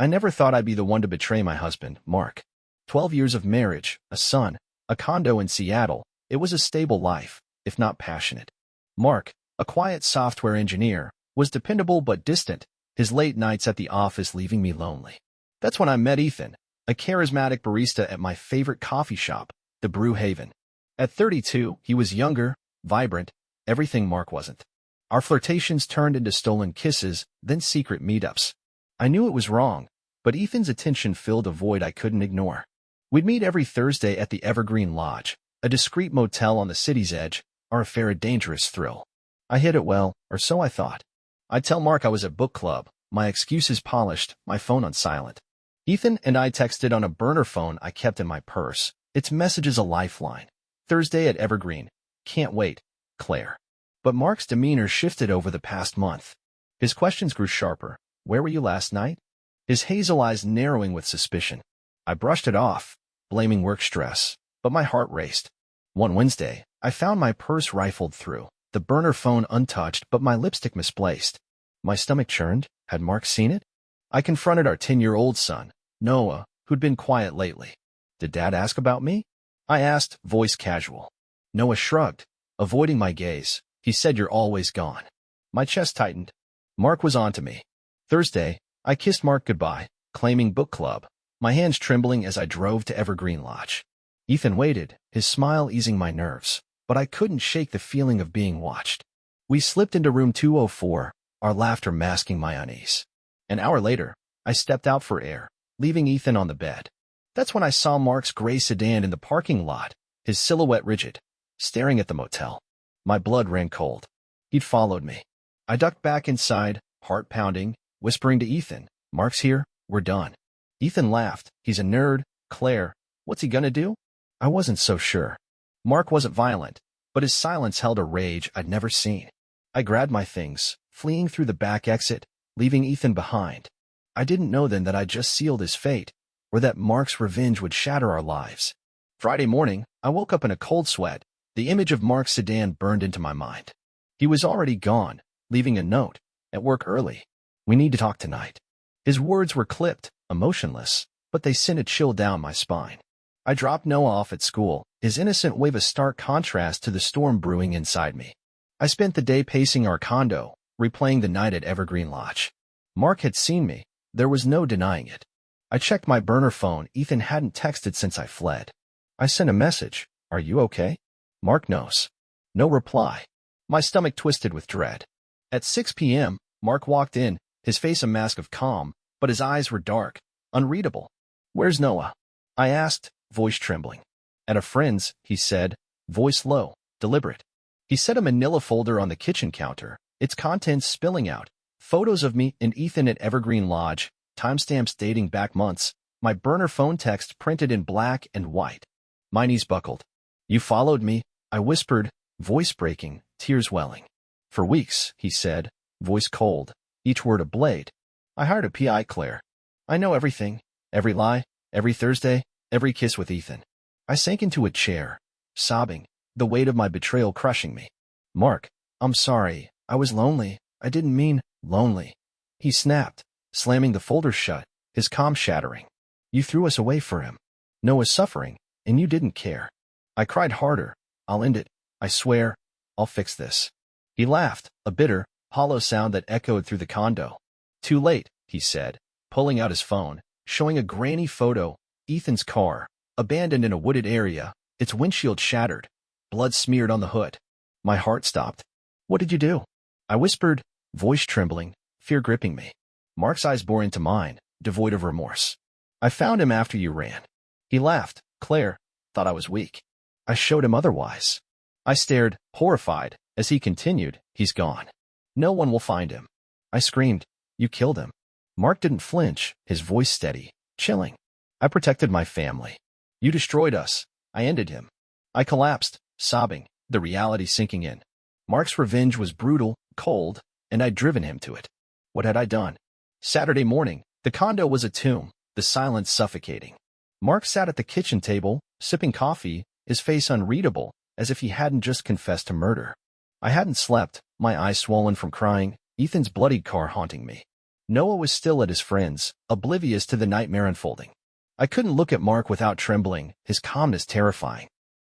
I never thought I'd be the one to betray my husband, Mark. 12 years of marriage, a son, a condo in Seattle. It was a stable life, if not passionate. Mark, a quiet software engineer, was dependable but distant, his late nights at the office leaving me lonely. That's when I met Ethan, a charismatic barista at my favorite coffee shop, the Brew Haven. At 32, he was younger, vibrant, everything Mark wasn't. Our flirtations turned into stolen kisses, then secret meetups. I knew it was wrong, but Ethan's attention filled a void I couldn't ignore. We'd meet every Thursday at the Evergreen Lodge, a discreet motel on the city's edge, our affair a dangerous thrill. I hid it well, or so I thought. I'd tell Mark I was at book club, my excuses polished, my phone on silent. Ethan and I texted on a burner phone I kept in my purse, its messages a lifeline. Thursday at Evergreen. Can't wait, Claire. But Mark's demeanor shifted over the past month. His questions grew sharper. Where were you last night? His hazel eyes narrowing with suspicion. I brushed it off, blaming work stress, but my heart raced. One Wednesday, I found my purse rifled through, the burner phone untouched but my lipstick misplaced. My stomach churned. Had Mark seen it? I confronted our 10-year-old son, Noah, who'd been quiet lately. Did Dad ask about me? I asked, voice casual. Noah shrugged, avoiding my gaze. He said you're always gone. My chest tightened. Mark was on to me. Thursday, I kissed Mark goodbye, claiming book club, my hands trembling as I drove to Evergreen Lodge. Ethan waited, his smile easing my nerves, but I couldn't shake the feeling of being watched. We slipped into room 204, our laughter masking my unease. An hour later, I stepped out for air, leaving Ethan on the bed. That's when I saw Mark's gray sedan in the parking lot, his silhouette rigid, staring at the motel. My blood ran cold. He'd followed me. I ducked back inside, heart pounding, whispering to Ethan, Mark's here, we're done. Ethan laughed. He's a nerd, Claire. What's he gonna do? I wasn't so sure. Mark wasn't violent, but his silence held a rage I'd never seen. I grabbed my things, fleeing through the back exit, leaving Ethan behind. I didn't know then that I'd just sealed his fate, or that Mark's revenge would shatter our lives. Friday morning, I woke up in a cold sweat. The image of Mark's sedan burned into my mind. He was already gone, leaving a note, at work early. We need to talk tonight. His words were clipped, emotionless, but they sent a chill down my spine. I dropped Noah off at school, his innocent wave a stark contrast to the storm brewing inside me. I spent the day pacing our condo, replaying the night at Evergreen Lodge. Mark had seen me. There was no denying it. I checked my burner phone. Ethan hadn't texted since I fled. I sent a message. Are you okay? Mark knows. No reply. My stomach twisted with dread. At 6 p.m., Mark walked in, his face a mask of calm, but his eyes were dark, unreadable. Where's Noah? I asked, voice trembling. At a friend's, he said, voice low, deliberate. He set a manila folder on the kitchen counter, its contents spilling out. Photos of me and Ethan at Evergreen Lodge, timestamps dating back months, my burner phone text printed in black and white. My knees buckled. You followed me, I whispered, voice breaking, tears welling. For weeks, he said, voice cold, each word a blade. I hired a PI, Claire. I know everything, every lie, every Thursday, every kiss with Ethan. I sank into a chair, sobbing, the weight of my betrayal crushing me. Mark, I'm sorry, I was lonely, I didn't mean lonely. He snapped, slamming the folder shut, his calm shattering. You threw us away for him. Noah's suffering, and you didn't care. I cried harder. I'll end it. I swear. I'll fix this. He laughed, a bitter, hollow sound that echoed through the condo. Too late, he said, pulling out his phone, showing a grainy photo, Ethan's car, abandoned in a wooded area, its windshield shattered, blood smeared on the hood. My heart stopped. What did you do? I whispered, voice trembling, fear gripping me. Mark's eyes bore into mine, devoid of remorse. I found him after you ran. He laughed. Claire thought I was weak. I showed him otherwise. I stared, horrified, as he continued, he's gone. No one will find him. I screamed, you killed him. Mark didn't flinch, his voice steady, chilling. I protected my family. You destroyed us. I ended him. I collapsed, sobbing, the reality sinking in. Mark's revenge was brutal, cold, and I'd driven him to it. What had I done? Saturday morning, the condo was a tomb, the silence suffocating. Mark sat at the kitchen table, sipping coffee, his face unreadable, as if he hadn't just confessed to murder. I hadn't slept, my eyes swollen from crying, Ethan's bloodied car haunting me. Noah was still at his friend's, oblivious to the nightmare unfolding. I couldn't look at Mark without trembling, his calmness terrifying.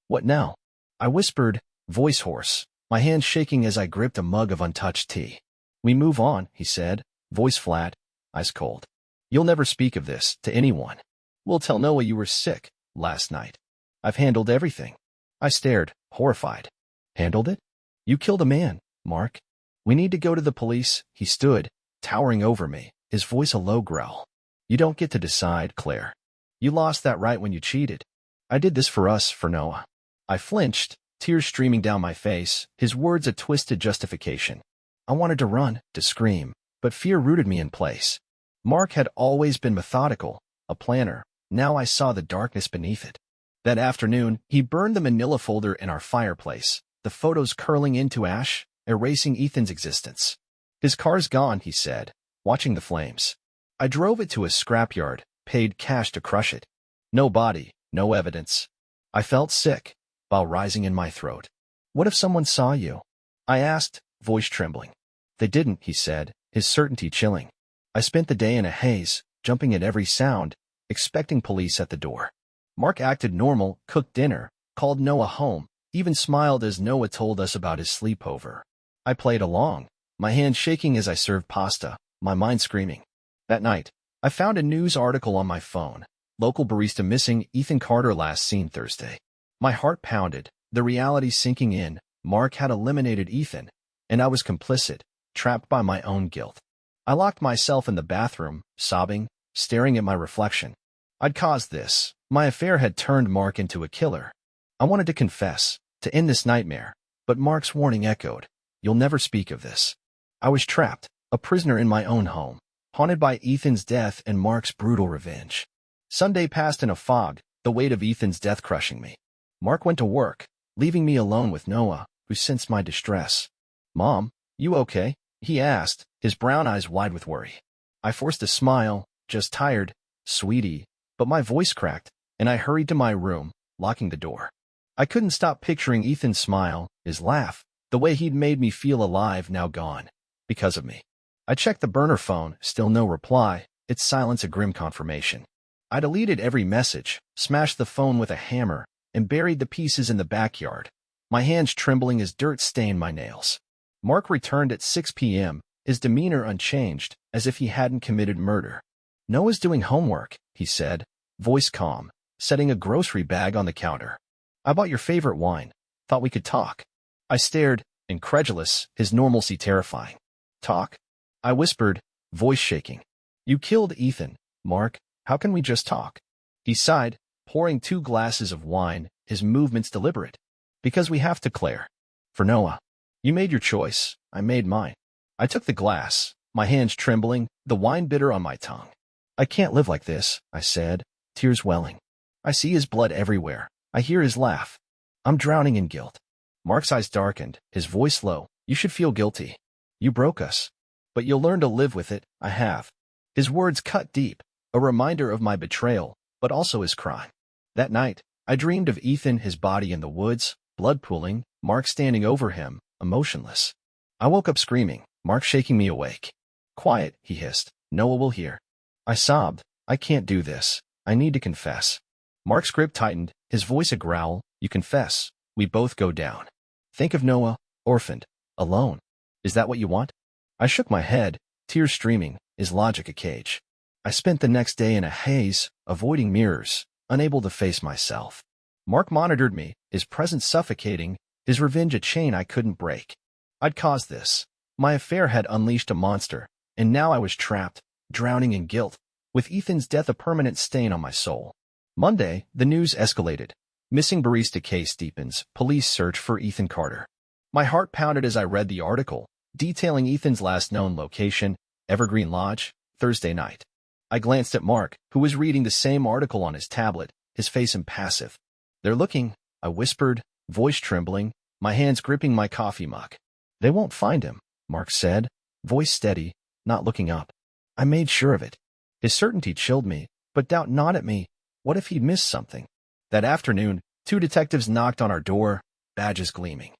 What now? I whispered, voice hoarse, my hand shaking as I gripped a mug of untouched tea. We move on, he said, voice flat, eyes cold. You'll never speak of this to anyone. We'll tell Noah you were sick last night. I've handled everything. I stared, horrified. Handled it? You killed a man, Mark. We need to go to the police. He stood, towering over me, his voice a low growl. You don't get to decide, Claire. You lost that right when you cheated. I did this for us, for Noah. I flinched, tears streaming down my face, his words a twisted justification. I wanted to run, to scream, but fear rooted me in place. Mark had always been methodical, a planner. Now I saw the darkness beneath it. That afternoon, he burned the manila folder in our fireplace, the photos curling into ash, erasing Ethan's existence. His car's gone, he said, watching the flames. I drove it to a scrapyard, paid cash to crush it. No body, no evidence. I felt sick, bile rising in my throat. What if someone saw you? I asked, voice trembling. They didn't, he said, his certainty chilling. I spent the day in a haze, jumping at every sound, expecting police at the door. Mark acted normal, cooked dinner, called Noah home, even smiled as Noah told us about his sleepover. I played along, my hand shaking as I served pasta, my mind screaming. That night, I found a news article on my phone. Local barista missing, Ethan Carter last seen Thursday. My heart pounded, the reality sinking in. Mark had eliminated Ethan, and I was complicit, trapped by my own guilt. I locked myself in the bathroom, sobbing, staring at my reflection. I'd caused this. My affair had turned Mark into a killer. I wanted to confess, to end this nightmare, but Mark's warning echoed. You'll never speak of this. I was trapped, a prisoner in my own home, haunted by Ethan's death and Mark's brutal revenge. Sunday passed in a fog, the weight of Ethan's death crushing me. Mark went to work, leaving me alone with Noah, who sensed my distress. Mom, you okay? He asked, his brown eyes wide with worry. I forced a smile, just tired, sweetie, but my voice cracked, and I hurried to my room, locking the door. I couldn't stop picturing Ethan's smile, his laugh, the way he'd made me feel alive now gone, because of me. I checked the burner phone, still no reply, its silence a grim confirmation. I deleted every message, smashed the phone with a hammer, and buried the pieces in the backyard, my hands trembling as dirt stained my nails. Mark returned at 6 p.m., his demeanor unchanged, as if he hadn't committed murder. Noah's doing homework, he said, voice calm, setting a grocery bag on the counter. I bought your favorite wine. Thought we could talk. I stared, incredulous, his normalcy terrifying. Talk? I whispered, voice shaking. You killed Ethan, Mark. How can we just talk? He sighed, pouring 2 glasses of wine, his movements deliberate. Because we have to, Claire. For Noah. You made your choice. I made mine. I took the glass, my hands trembling, the wine bitter on my tongue. I can't live like this, I said, tears welling. I see his blood everywhere. I hear his laugh. I'm drowning in guilt. Mark's eyes darkened, his voice low. You should feel guilty. You broke us. But you'll learn to live with it. I have. His words cut deep, a reminder of my betrayal, but also his crime. That night, I dreamed of Ethan, his body in the woods, blood pooling, Mark standing over him, emotionless. I woke up screaming, Mark shaking me awake. Quiet, he hissed. Noah will hear. I sobbed. I can't do this. I need to confess. Mark's grip tightened, his voice a growl. You confess. We both go down. Think of Noah, orphaned, alone. Is that what you want? I shook my head, tears streaming, his logic a cage. I spent the next day in a haze, avoiding mirrors, unable to face myself. Mark monitored me, his presence suffocating, his revenge a chain I couldn't break. I'd caused this. My affair had unleashed a monster, and now I was trapped, drowning in guilt, with Ethan's death a permanent stain on my soul. Monday, the news escalated. Missing barista case deepens, police search for Ethan Carter. My heart pounded as I read the article, detailing Ethan's last known location, Evergreen Lodge, Thursday night. I glanced at Mark, who was reading the same article on his tablet, his face impassive. They're looking, I whispered, voice trembling, my hands gripping my coffee mug. They won't find him, Mark said, voice steady, not looking up. I made sure of it. His certainty chilled me, but doubt gnawed at me. What if he'd missed something? That afternoon, 2 detectives knocked on our door, badges gleaming.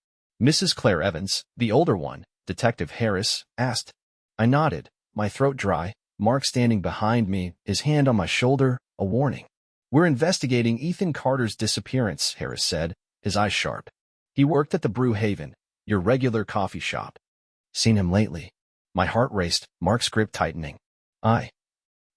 Mrs. Claire Evans, the older one, Detective Harris, asked. I nodded, my throat dry, Mark standing behind me, his hand on my shoulder, a warning. "We're investigating Ethan Carter's disappearance," Harris said, his eyes sharp. "He worked at the Brew Haven, your regular coffee shop." "Seen him lately?" My heart raced, Mark's grip tightening. I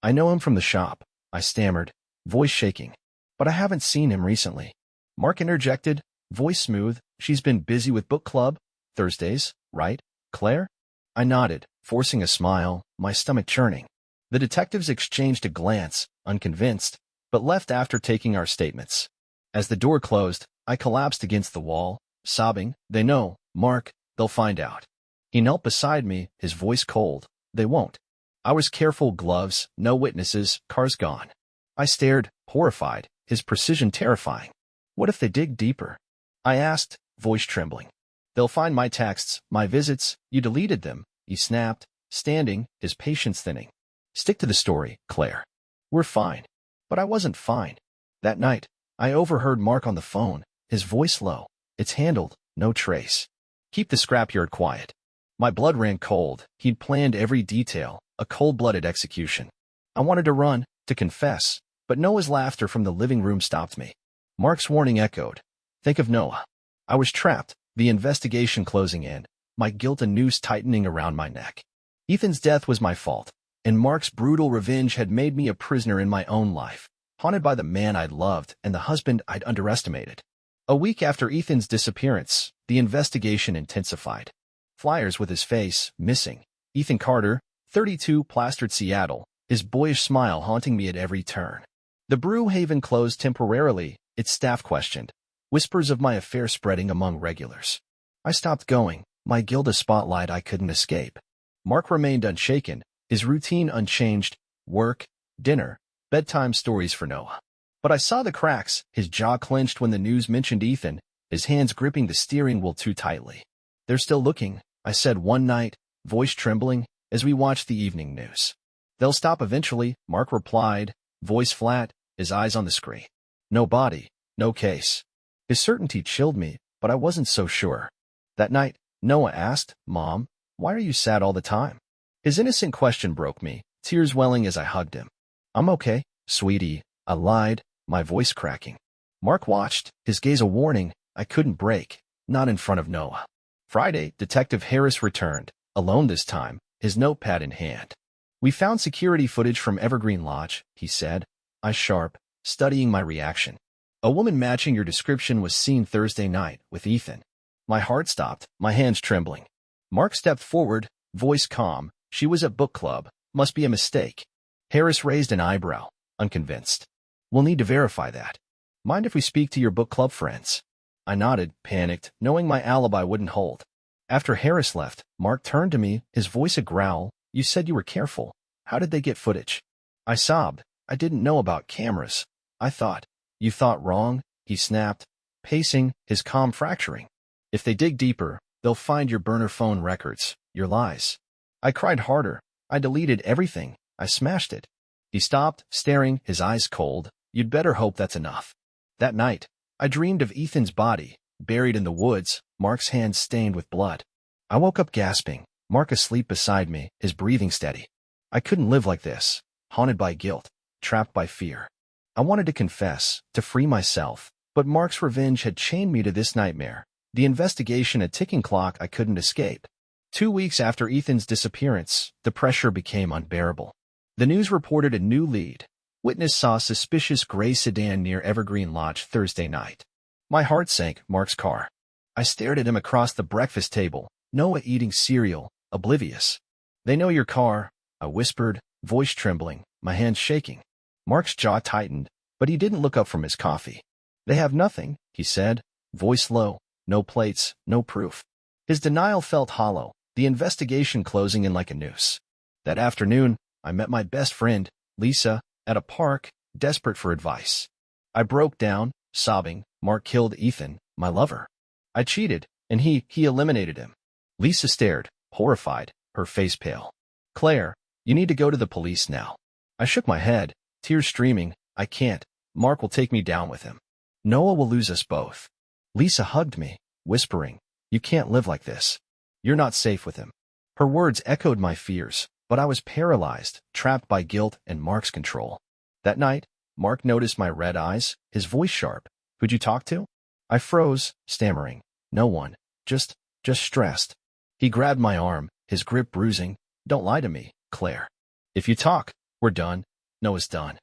know him from the shop," I stammered, voice shaking. "But I haven't seen him recently." Mark interjected, voice smooth. "She's been busy with book club? Thursdays, right, Claire?" I nodded, forcing a smile, my stomach churning. The detectives exchanged a glance, unconvinced, but left after taking our statements. As the door closed, I collapsed against the wall, sobbing. "They know, Mark. They'll find out." He knelt beside me, his voice cold. "They won't." I was careful, gloves, no witnesses, cars gone. I stared, horrified, his precision terrifying. "What if they dig deeper?" I asked, voice trembling. "They'll find my texts, my visits. You deleted them," he snapped, standing, his patience thinning. "Stick to the story, Claire." "We're fine." But I wasn't fine. That night, I overheard Mark on the phone, his voice low. "It's handled, no trace. Keep the scrapyard quiet." My blood ran cold. He'd planned every detail, a cold-blooded execution. I wanted to run, to confess, but Noah's laughter from the living room stopped me. Mark's warning echoed. Think of Noah. I was trapped, the investigation closing in, my guilt a noose tightening around my neck. Ethan's death was my fault, and Mark's brutal revenge had made me a prisoner in my own life, haunted by the man I'd loved and the husband I'd underestimated. A week after Ethan's disappearance, the investigation intensified. Flyers with his face, missing. Ethan Carter, 32, plastered Seattle, his boyish smile haunting me at every turn. The Brew Haven closed temporarily, its staff questioned, whispers of my affair spreading among regulars. I stopped going, my guilt a spotlight I couldn't escape. Mark remained unshaken, his routine unchanged, work, dinner, bedtime stories for Noah. But I saw the cracks, his jaw clenched when the news mentioned Ethan, his hands gripping the steering wheel too tightly. "They're still looking," I said one night, voice trembling, as we watched the evening news. "They'll stop eventually," Mark replied, voice flat, his eyes on the screen. "No body, no case." His certainty chilled me, but I wasn't so sure. That night, Noah asked, "Mom, why are you sad all the time?" His innocent question broke me, tears welling as I hugged him. "I'm okay, sweetie," I lied, my voice cracking. Mark watched, his gaze a warning I couldn't break, not in front of Noah. Friday, Detective Harris returned, alone this time, his notepad in hand. "We found security footage from Evergreen Lodge," he said, eyes sharp, studying my reaction. "A woman matching your description was seen Thursday night with Ethan." My heart stopped, my hands trembling. Mark stepped forward, voice calm. "She was at book club. Must be a mistake." Harris raised an eyebrow, unconvinced. "We'll need to verify that. Mind if we speak to your book club friends?" I nodded, panicked, knowing my alibi wouldn't hold. After Harris left, Mark turned to me, his voice a growl. "You said you were careful. How did they get footage?" I sobbed. "I didn't know about cameras. I thought." "You thought wrong," he snapped, pacing, his calm fracturing. "If they dig deeper, they'll find your burner phone records, your lies." I cried harder. "I deleted everything. I smashed it." He stopped, staring, his eyes cold. "You'd better hope that's enough." That night, I dreamed of Ethan's body, buried in the woods, Mark's hands stained with blood. I woke up gasping, Mark asleep beside me, his breathing steady. I couldn't live like this, haunted by guilt, trapped by fear. I wanted to confess, to free myself, but Mark's revenge had chained me to this nightmare, the investigation a ticking clock I couldn't escape. 2 weeks after Ethan's disappearance, the pressure became unbearable. The news reported a new lead. Witness saw a suspicious gray sedan near Evergreen Lodge Thursday night. My heart sank, Mark's car. I stared at him across the breakfast table, Noah eating cereal, oblivious. "They know your car," I whispered, voice trembling, my hands shaking. Mark's jaw tightened, but he didn't look up from his coffee. "They have nothing," he said, voice low, "no plates, no proof." His denial felt hollow, the investigation closing in like a noose. That afternoon, I met my best friend, Lisa, at a park, desperate for advice. I broke down, sobbing. Mark killed Ethan, my lover. I cheated, and he eliminated him. Lisa stared, horrified, her face pale. "Claire, you need to go to the police now." I shook my head, tears streaming. "I can't. Mark will take me down with him. Noah will lose us both." Lisa hugged me, whispering, "You can't live like this. You're not safe with him." Her words echoed my fears, But I was paralyzed, trapped by guilt and Mark's control. That night, Mark noticed my red eyes, his voice sharp. "Who'd you talk to?" I froze, stammering. "No one. Just stressed." He grabbed my arm, his grip bruising. "Don't lie to me, Claire. If you talk, we're done. Noah's done."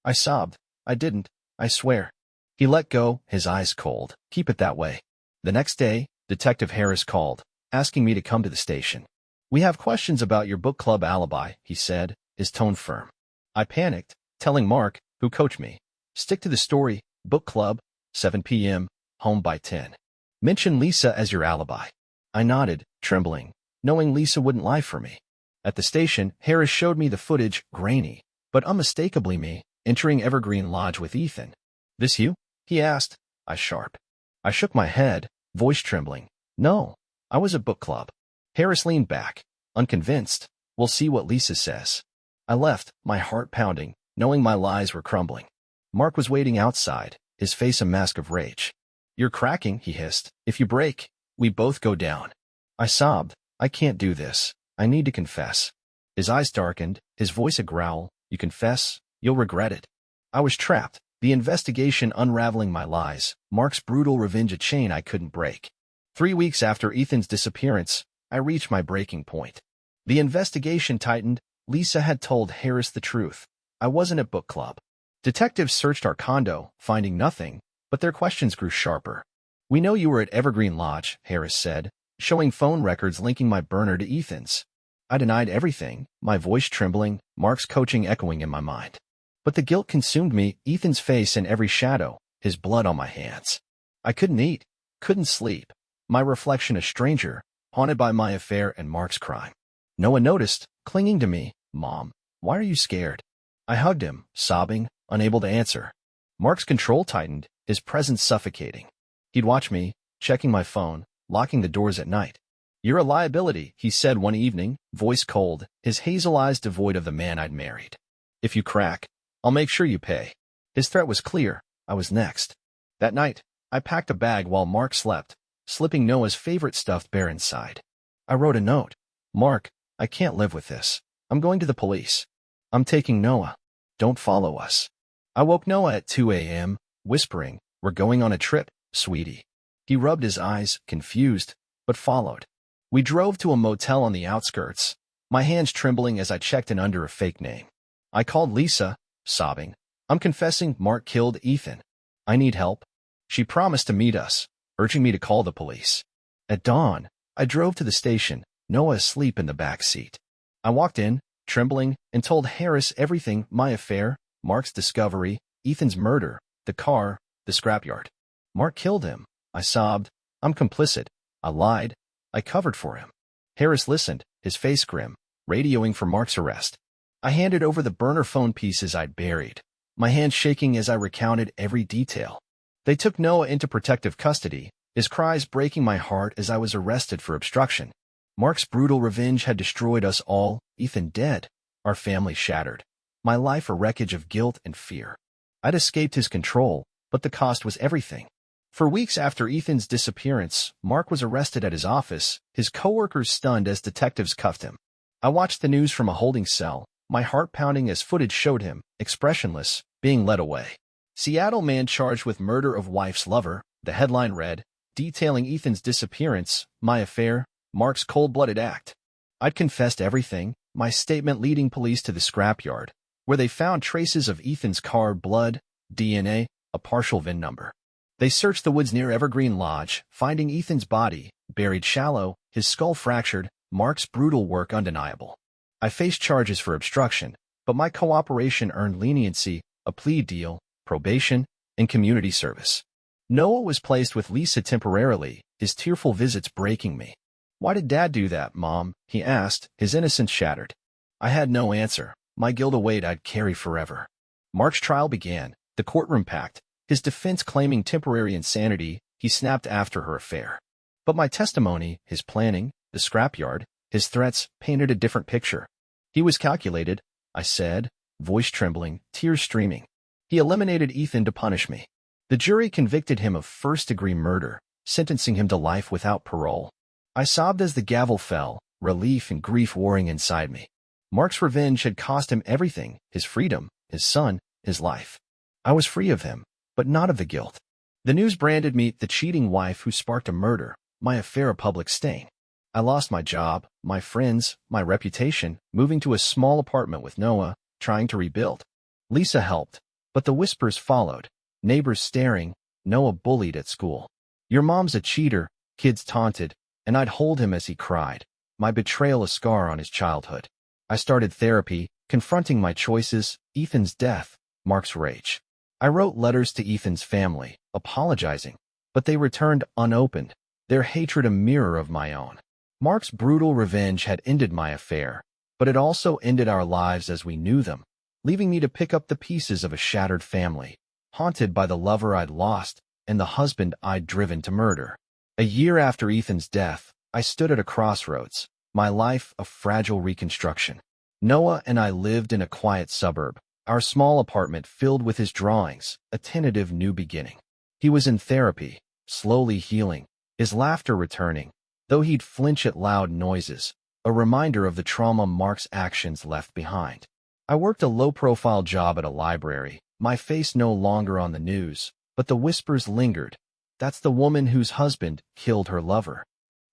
I sobbed. "I didn't, I swear." He let go, his eyes cold. "Keep it that way." The next day, Detective Harris called, asking me to come to the station. "We have questions about your book club alibi," he said, his tone firm. I panicked, telling Mark, who coached me, "Stick to the story, book club, 7 p.m., home by 10. Mention Lisa as your alibi." I nodded, trembling, knowing Lisa wouldn't lie for me. At the station, Harris showed me the footage, grainy, but unmistakably me, entering Evergreen Lodge with Ethan. "This you?" he asked. I shook my head, voice trembling. "No, I was at book club." Harris leaned back, unconvinced. "We'll see what Lisa says." I left, my heart pounding, knowing my lies were crumbling. Mark was waiting outside, his face a mask of rage. "You're cracking," he hissed. "If you break, we both go down." I sobbed. "I can't do this. I need to confess." His eyes darkened, his voice a growl. "You confess, you'll regret it." I was trapped, the investigation unraveling my lies, Mark's brutal revenge a chain I couldn't break. 3 weeks after Ethan's disappearance, I reached my breaking point. The investigation tightened. Lisa had told Harris the truth. I wasn't at book club. Detectives searched our condo, finding nothing, but their questions grew sharper. "We know you were at Evergreen Lodge," Harris said, showing phone records linking my burner to Ethan's. I denied everything, my voice trembling, Mark's coaching echoing in my mind. But the guilt consumed me, Ethan's face in every shadow, his blood on my hands. I couldn't eat, couldn't sleep. My reflection a stranger, haunted by my affair and Mark's crime. Noah noticed, clinging to me. "Mom, why are you scared?" I hugged him, sobbing, unable to answer. Mark's control tightened, his presence suffocating. He'd watch me, checking my phone, locking the doors at night. "You're a liability," he said one evening, voice cold, his hazel eyes devoid of the man I'd married. "If you crack, I'll make sure you pay." His threat was clear. I was next. That night, I packed a bag while Mark slept, slipping Noah's favorite stuffed bear inside. I wrote a note. "Mark, I can't live with this. I'm going to the police. I'm taking Noah. Don't follow us." I woke Noah at 2 a.m., whispering, "We're going on a trip, sweetie." He rubbed his eyes, confused, but followed. We drove to a motel on the outskirts, my hands trembling as I checked in under a fake name. I called Lisa, sobbing. "I'm confessing Mark killed Ethan. I need help." She promised to meet us, urging me to call the police. At dawn, I drove to the station, Noah asleep in the back seat. I walked in, trembling, and told Harris everything: my affair, Mark's discovery, Ethan's murder, the car, the scrapyard. "Mark killed him," I sobbed. "I'm complicit." I lied. I covered for him. Harris listened, his face grim, radioing for Mark's arrest. I handed over the burner phone pieces I'd buried, my hands shaking as I recounted every detail. They took Noah into protective custody, his cries breaking my heart as I was arrested for obstruction. Mark's brutal revenge had destroyed us all, Ethan dead, our family shattered, my life a wreckage of guilt and fear. I'd escaped his control, but the cost was everything. For weeks after Ethan's disappearance, Mark was arrested at his office, his coworkers stunned as detectives cuffed him. I watched the news from a holding cell, my heart pounding as footage showed him, expressionless, being led away. "Seattle man charged with murder of wife's lover," the headline read, detailing Ethan's disappearance, my affair, Mark's cold-blooded act. I'd confessed everything, my statement leading police to the scrapyard, where they found traces of Ethan's car, blood, DNA, a partial VIN number. They searched the woods near Evergreen Lodge, finding Ethan's body, buried shallow, his skull fractured, Mark's brutal work undeniable. I faced charges for obstruction, but my cooperation earned leniency, a plea deal, probation, and community service. Noah was placed with Lisa temporarily, his tearful visits breaking me. "Why did Dad do that, Mom?" he asked, his innocence shattered. I had no answer, my guilt a weight I'd carry forever. Mark's trial began, the courtroom packed, his defense claiming temporary insanity. He snapped after her affair. But my testimony, his planning, the scrapyard, his threats, painted a different picture. "He was calculated," I said, voice trembling, tears streaming. "He eliminated Ethan to punish me." The jury convicted him of first-degree murder, sentencing him to life without parole. I sobbed as the gavel fell, relief and grief warring inside me. Mark's revenge had cost him everything: his freedom, his son, his life. I was free of him, but not of the guilt. The news branded me the cheating wife who sparked a murder, my affair a public stain. I lost my job, my friends, my reputation, moving to a small apartment with Noah, trying to rebuild. Lisa helped, but the whispers followed. Neighbors staring, Noah bullied at school. Your mom's a cheater, kids taunted, and I'd hold him as he cried, my betrayal a scar on his childhood. I started therapy, confronting my choices, Ethan's death, Mark's rage. I wrote letters to Ethan's family, apologizing, but they returned unopened, their hatred a mirror of my own. Mark's brutal revenge had ended my affair, but it also ended our lives as we knew them, leaving me to pick up the pieces of a shattered family, haunted by the lover I'd lost and the husband I'd driven to murder. A year after Ethan's death, I stood at a crossroads, my life a fragile reconstruction. Noah and I lived in a quiet suburb, our small apartment filled with his drawings, a tentative new beginning. He was in therapy, slowly healing, his laughter returning, though he'd flinch at loud noises, a reminder of the trauma Mark's actions left behind. I worked a low-profile job at a library, my face no longer on the news, but the whispers lingered. That's the woman whose husband killed her lover.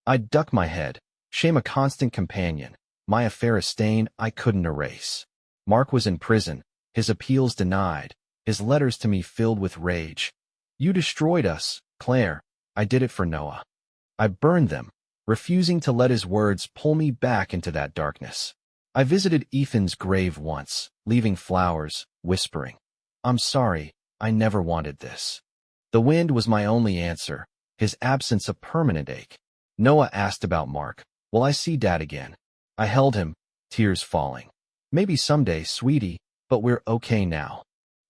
I'd duck my head, shame a constant companion, my affair a stain I couldn't erase. Mark was in prison, his appeals denied, his letters to me filled with rage. You destroyed us, Claire. I did it for Noah. I burned them, refusing to let his words pull me back into that darkness. I visited Ethan's grave once, leaving flowers, whispering, I'm sorry, I never wanted this. The wind was my only answer, his absence a permanent ache. Noah asked about Mark. Will I see Dad again? I held him, tears falling. Maybe someday, sweetie, but we're okay now.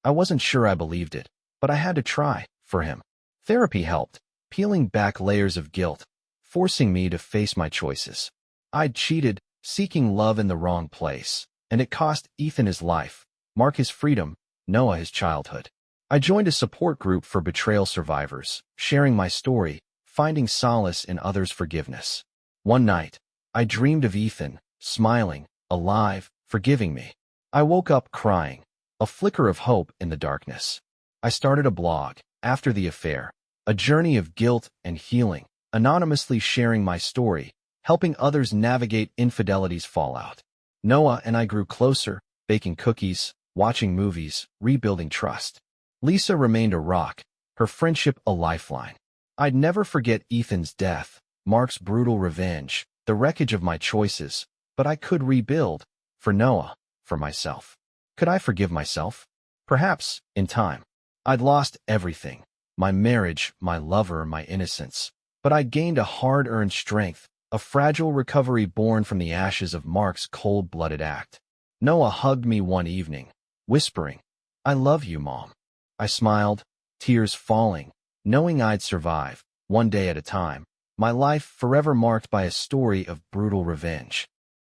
I wasn't sure I believed it, but I had to try, for him. Therapy helped, peeling back layers of guilt, forcing me to face my choices. I'd cheated, seeking love in the wrong place, and it cost Ethan his life, Mark his freedom, Noah his childhood. I joined a support group for betrayal survivors, sharing my story, finding solace in others' forgiveness. One night, I dreamed of Ethan, smiling, alive, forgiving me. I woke up crying, a flicker of hope in the darkness. I started a blog, After the Affair, a journey of guilt and healing, anonymously sharing my story, helping others navigate infidelity's fallout. Noah and I grew closer, baking cookies, watching movies, rebuilding trust. Lisa remained a rock, her friendship a lifeline. I'd never forget Ethan's death, Mark's brutal revenge, the wreckage of my choices, but I could rebuild, for Noah, for myself. Could I forgive myself? Perhaps, in time. I'd lost everything, my marriage, my lover, my innocence, but I'd gained a hard-earned strength, a fragile recovery born from the ashes of Mark's cold-blooded act. Noah hugged me one evening, whispering, I love you, Mom. I smiled, tears falling, knowing I'd survive, one day at a time, my life forever marked by a story of brutal revenge.